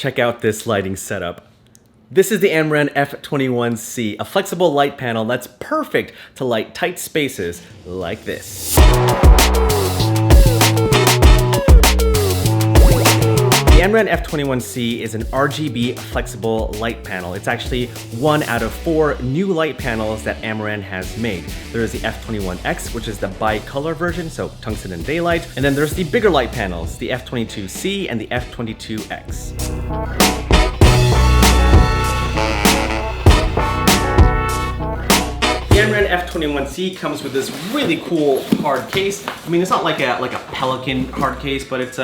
check out this lighting setup. This is the AMARAN F21C, a flexible light panel that's perfect to light tight spaces like this. The AMARAN F21C is an RGB flexible light panel. It's actually one out of 4 new light panels that AMARAN has made. There is the F21X, which is the bi-color version, so tungsten and daylight. And then there's the bigger light panels, the F22C and the F22X. The AMARAN F21C comes with this really cool hard case. I mean, it's not like a Pelican hard case, but it's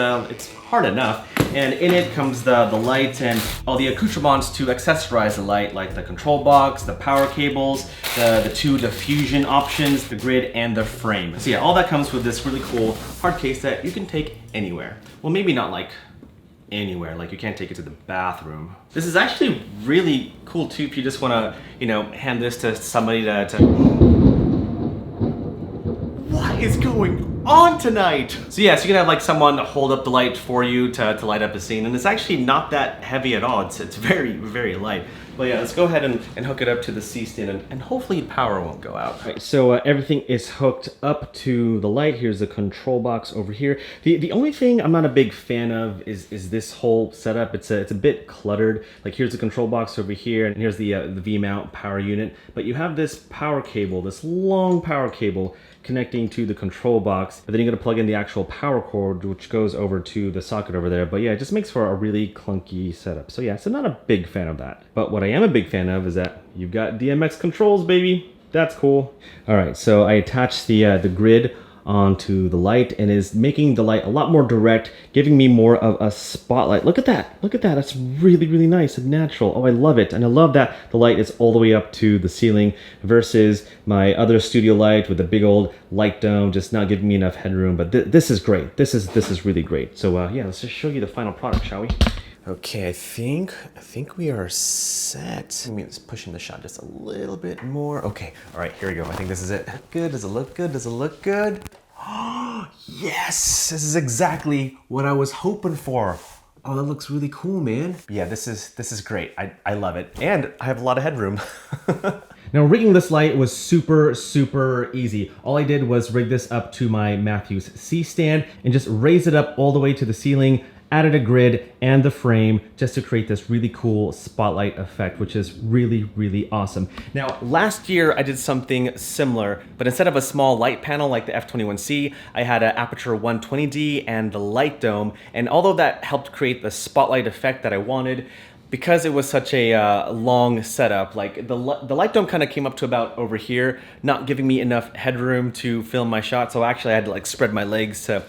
hard enough. And in it comes the light and all the accoutrements to accessorize the light, like the control box, the power cables, the 2 diffusion options, the grid, and the frame. So yeah, all that comes with this really cool hard case that you can take anywhere. Well, maybe not like anywhere, like you can't take it to the bathroom. This is actually really cool too if you just want to, hand this to somebody to... What is going on tonight? So yeah, so you can have like someone hold up the light for you to light up a scene, and it's actually not that heavy at all. It's very, very light. But yeah, let's go ahead and hook it up to the C-stand, and hopefully power won't go out. Right, so everything is hooked up to the light. Here's the control box over here. The only thing I'm not a big fan of is this whole setup. It's a bit cluttered. Like here's the control box over here, and here's the V-mount power unit. But you have this power cable, this long power cable connecting to the control box, but then you're gonna plug in the actual power cord, which goes over to the socket over there. But yeah, it just makes for a really clunky setup. So yeah, so not a big fan of that. But what I am a big fan of is that you've got DMX controls, baby. That's cool. All right, so I attached the grid onto the light and is making the light a lot more direct, giving me more of a spotlight. Look at that, that's really, really nice and natural. Oh, I love it. And I love that the light is all the way up to the ceiling versus my other studio light with the big old light dome, just not giving me enough headroom. But this is great. This is really great. So yeah, let's just show you the final product, shall we? Okay, I think we are set. Let me just push in the shot just a little bit more. Okay, all right, here we go. I think this is it. Good, does it look good? Does it look good? Oh, yes, this is exactly what I was hoping for. Oh, that looks really cool, man. Yeah, this is great. I love it. And I have a lot of headroom. Now, rigging this light was super, super easy. All I did was rig this up to my Matthews C-stand and just raise it up all the way to the ceiling, added a grid and the frame just to create this really cool spotlight effect, which is really, really awesome. Now, last year I did something similar, but instead of a small light panel like the F21C, I had an aperture 120D and the light dome. And although that helped create the spotlight effect that I wanted, because it was such a long setup, like the light dome kind of came up to about over here, not giving me enough headroom to film my shot. So actually I had to like spread my legs to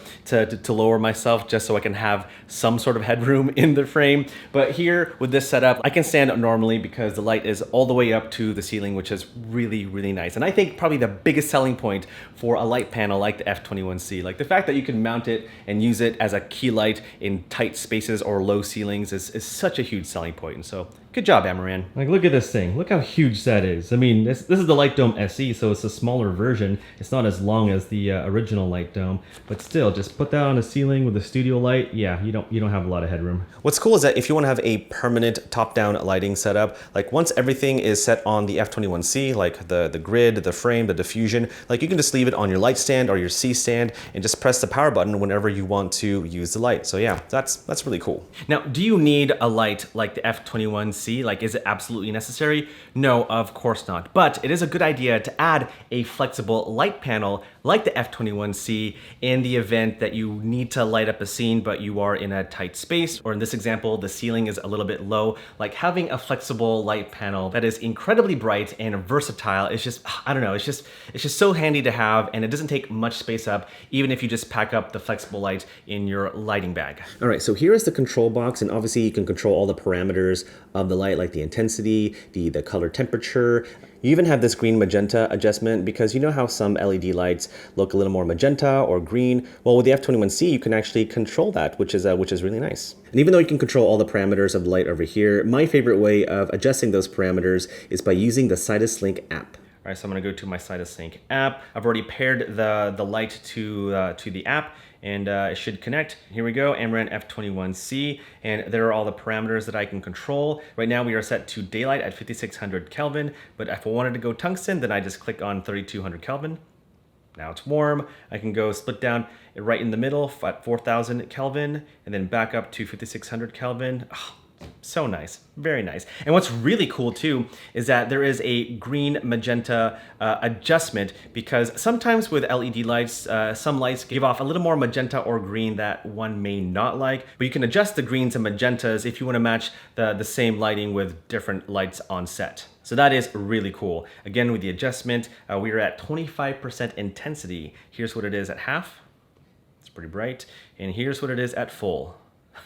lower myself just so I can have some sort of headroom in the frame. But here with this setup, I can stand up normally because the light is all the way up to the ceiling, which is really, really nice. And I think probably the biggest selling point for a light panel like the F21C, like the fact that you can mount it and use it as a key light in tight spaces or low ceilings is such a huge selling point. And so good job, AMARAN. Like, look at this thing. Look how huge that is. I mean, this is the Light Dome SE, so it's a smaller version. It's not as long as the original Light Dome, but still, just put that on a ceiling with a studio light. Yeah, you don't have a lot of headroom. What's cool is that if you want to have a permanent top-down lighting setup, like once everything is set on the F21C, like the grid, the frame, the diffusion, like you can just leave it on your light stand or your C stand and just press the power button whenever you want to use the light. So yeah, that's really cool. Now, do you need a light like the F21C? Like, is it absolutely necessary? No, of course not. But it is a good idea to add a flexible light panel like the F21C in the event that you need to light up a scene, but you are in a tight space, or in this example, the ceiling is a little bit low. Like having a flexible light panel that is incredibly bright and versatile is just, I don't know, it's just so handy to have, and it doesn't take much space up, even if you just pack up the flexible light in your lighting bag. All right, so here is the control box, and obviously you can control all the parameters of the light, like the intensity, the color temperature. You even have this green magenta adjustment because you know how some LED lights look a little more magenta or green. Well, with the F21C, you can actually control that, which is really nice. And even though you can control all the parameters of the light over here, my favorite way of adjusting those parameters is by using the Sidus Link app. All right, so I'm gonna go to my Sidus Link app. I've already paired the light to the app, and it should connect. Here we go, AMARAN F21C, and there are all the parameters that I can control. Right now we are set to daylight at 5600 Kelvin, but if I wanted to go tungsten, then I just click on 3200 Kelvin. Now it's warm. I can go split down right in the middle at 4000 Kelvin, and then back up to 5600 Kelvin. Oh, so nice, very nice. And what's really cool too is that there is a green magenta adjustment, because sometimes with LED lights, some lights give off a little more magenta or green that one may not like, but you can adjust the greens and magentas if you want to match the same lighting with different lights on set. So that is really cool. Again, with the adjustment, we are at 25% intensity. Here's what it is at half. It's pretty bright. And here's what it is at full.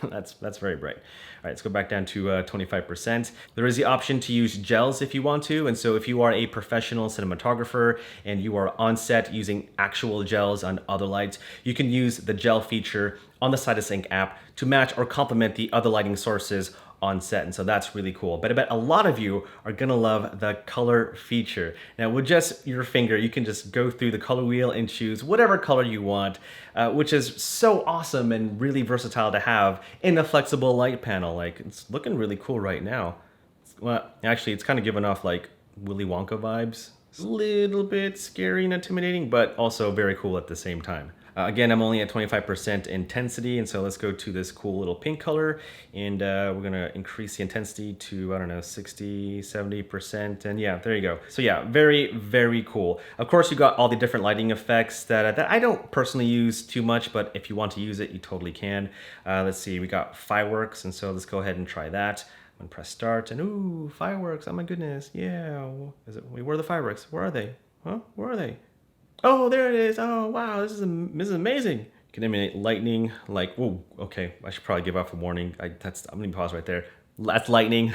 That's very bright. All right, let's go back down to 25%. There is the option to use gels if you want to. And so if you are a professional cinematographer and you are on set using actual gels on other lights, you can use the gel feature on the Sidesync app to match or complement the other lighting sources on set, and so that's really cool. But I bet a lot of you are gonna love the color feature. Now with just your finger, you can just go through the color wheel and choose whatever color you want, which is so awesome and really versatile to have in a flexible light panel. Like, it's looking really cool right now. Well, actually, it's kind of giving off like Willy Wonka vibes. It's a little bit scary and intimidating, but also very cool at the same time. Again, I'm only at 25% intensity, and so let's go to this cool little pink color, and we're gonna increase the intensity to, I don't know, 60, 70%, and yeah, there you go. So yeah, very, very cool. Of course, you got all the different lighting effects that I don't personally use too much, but if you want to use it, you totally can. Let's see, we got fireworks, and so let's go ahead and try that. I'm gonna press start, and ooh, fireworks, oh my goodness, yeah. Wait, where are the fireworks? Where are they? Huh, where are they? Oh, there it is. Oh, wow, this is amazing. You can emulate lightning, like, whoa, okay, I should probably give off a warning. I'm gonna pause right there. That's lightning.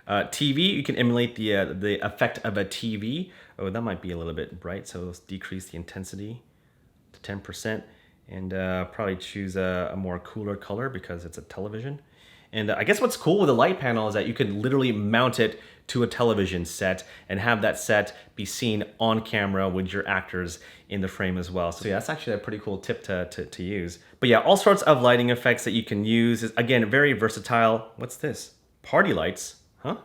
TV, you can emulate the effect of a TV. Oh, that might be a little bit bright, so let's decrease the intensity to 10%, and probably choose a more cooler color because it's a television. And I guess what's cool with a light panel is that you can literally mount it to a television set and have that set be seen on camera with your actors in the frame as well. So yeah, that's actually a pretty cool tip to use. But yeah, all sorts of lighting effects that you can use. Is, again, very versatile. What's this? Party lights, huh?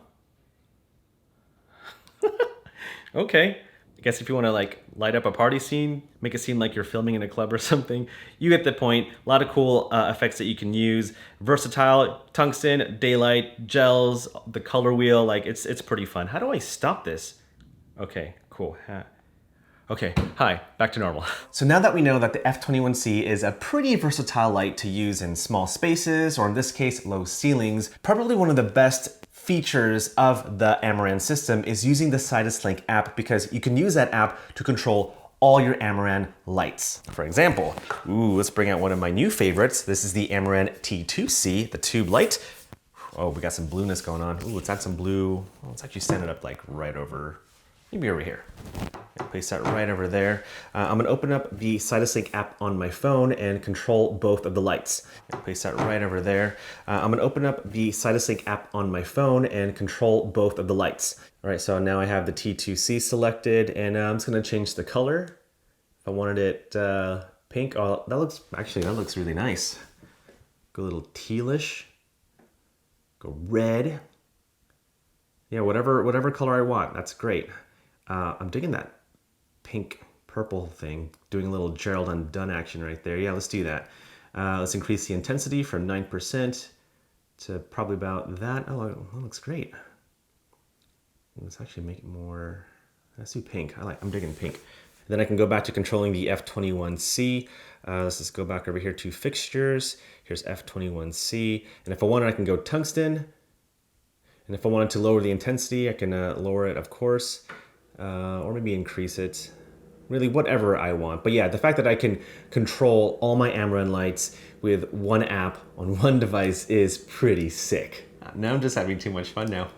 Okay. I guess if you want to like light up a party scene, make it seem like you're filming in a club or something, you get the point. A lot of cool effects that you can use. Versatile, tungsten, daylight, gels, the color wheel, like it's pretty fun. How do I stop this? Okay, cool. Okay, hi, back to normal. So now that we know that the F21C is a pretty versatile light to use in small spaces, or in this case, low ceilings, probably one of the best features of the AMARAN system is using the Sidesync app, because you can use that app to control all your AMARAN lights. For example, let's bring out one of my new favorites. This is the AMARAN T2C, the tube light. Oh, we got some blueness going on. Ooh, let's add some blue. Well, let's actually stand it up like right over, maybe over here. Place that right over there. I'm gonna open up the Sidesync app on my phone and control both of the lights. Place that right over there. I'm gonna open up the Sidesync app on my phone and control both of the lights. All right, so now I have the T2C selected, and I'm just gonna change the color. If I wanted it pink, oh, that looks really nice. Go a little tealish. Go red. Yeah, whatever color I want, that's great. I'm digging that pink purple thing, doing a little Gerald Undone action right there. Yeah, let's do that. Let's increase the intensity from 9% to probably about that. Oh, that looks great. Let's actually make it more, let's do pink. I'm digging pink. Then I can go back to controlling the F21C. Let's just go back over here to fixtures. Here's F21C. And if I wanted, I can go tungsten. And if I wanted to lower the intensity, I can lower it, of course. Or maybe increase it, really whatever I want. But yeah, the fact that I can control all my AMARAN lights with one app on one device is pretty sick. Now I'm just having too much fun now.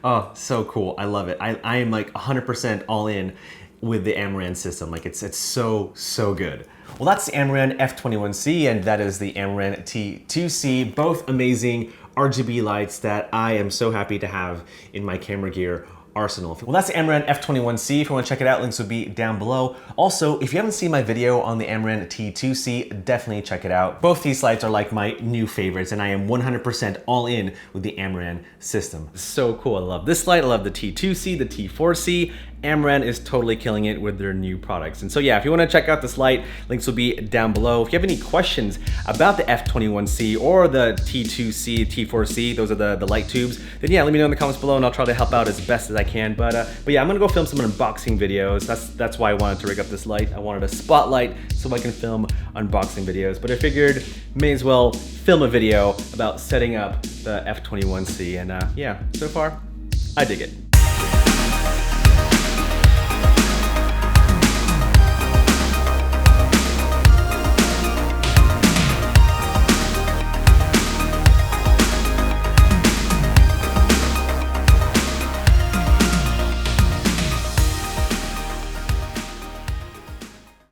Oh, so cool, I love it. I am like 100% all in with the AMARAN system. Like it's so good. Well, that's the AMARAN F21C, and that is the AMARAN T2C, both amazing RGB lights that I am so happy to have in my camera gear arsenal. Well, that's the AMARAN F21C. If you want to check it out, links will be down below. Also, if you haven't seen my video on the AMARAN T2C, definitely check it out. Both these lights are like my new favorites, and I am 100% all in with the AMARAN system. So cool. I love this light. I love the T2C, the T4C. AMARAN is totally killing it with their new products. And so yeah, if you want to check out this light, links will be down below. If you have any questions about the F21C or the T2C, T4C, those are the light tubes, then yeah, let me know in the comments below and I'll try to help out as best as I can. But yeah, I'm gonna go film some unboxing videos. That's why I wanted to rig up this light. I wanted a spotlight so I can film unboxing videos. But I figured may as well film a video about setting up the F21C. And yeah, so far, I dig it.